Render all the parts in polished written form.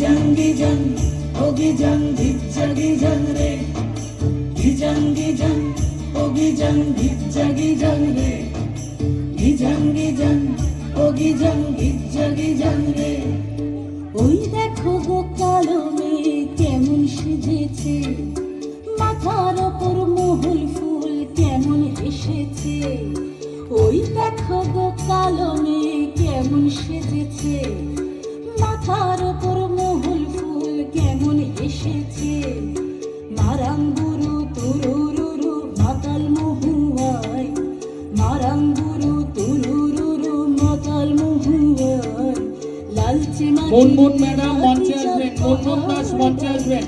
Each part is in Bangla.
gijang oh gijang gijang re gijang oh gijang re gijang oh gijang re ওই দেখো গো কালো মেয়ে কেমন সেজেছে, মাথার ওপর মহুল ফুল কেমন এসেছে। ওই দেখো গো কালো মেয়ে কেমন সেজেছে, মাথার ওপর মহুল ফুল কেমন এসেছে। মারাঙ্গুরু তুরুরুরু মাতাল মহুয়ায়, মারাঙ্গুরু তুরুরুরু মাতাল মহুয়ায়। লালচে মুনমুন ম্যাডাম মঞ্চে আসবেন, মুনমুন দাস মঞ্চে আসবেন।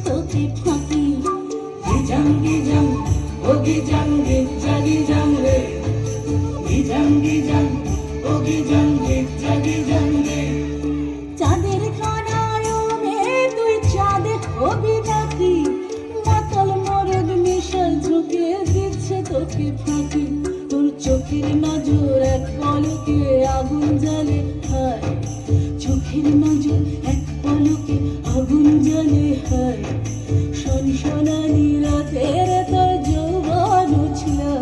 তোকে ফাঁকি গিজang oh gijang re gijang oh gijang re চাঁদের কানায় মেয়ে তুই চাঁদে হবি নাকি, মাতাল মরদ মিশাল ঝুঁকে দিচ্ছে তোকে ফাঁকি। তোর চোখের নজর এক পলকে আগুন জ্বালে হায়, চোখের নজর এক পলকে আগুন জ্বালে হায়। সোনালি রাতের তোর যৌবন উছলা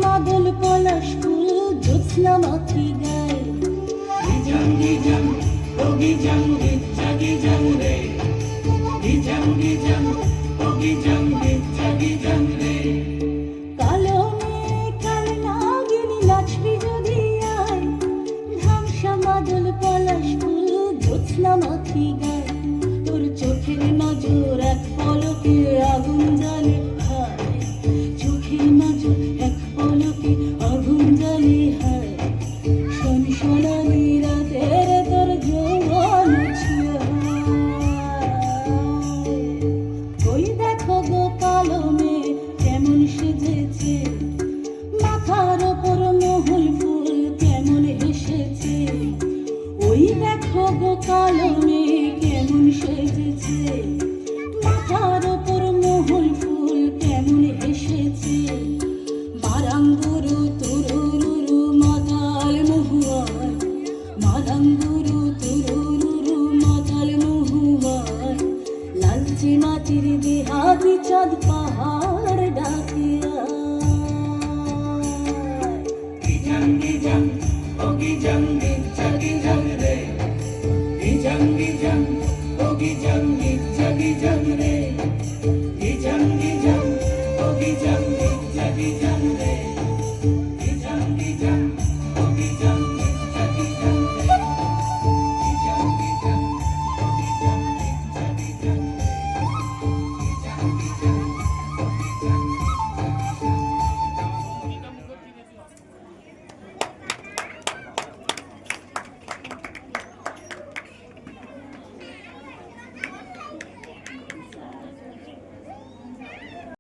মাদল পলাশ ফুল জ্যোৎস্না মাখি গায়। গিজang oh gijang re gijang oh gijang re কালো মেয়ে কাল নাগিনী নাচবি যদি আয়, ধামসা মাদল পলাশ ফুল জ্যোৎস্না মাখি গায়। তোর চোখের নজর এক পলকে আগুন জ্বালে হায়, চোখের নজর এক পলকে আগুন জ্বালে হায়। সোনালি রাতের তোর যৌবন উছলা। ওই দেখো গো কালো মেয়ে কেমন সেজেছে, মাথার ওপর মহুল ফুল কেমন এসেছে। ওই দেখো গো কালো মেয়ে কেমন সেজেছে, মাথার ওপর মহুল ফুল কেমন এসেছে। মারাঙ্গুরু তুরুরুরু মাতাল মহুয়ায়, মারাঙ্গুরু তুরুরুরু মাতাল মহুয়ায়। লালচে মাটির দেহাদি চাঁদ পাহাড় ডাকে gijang oh gijang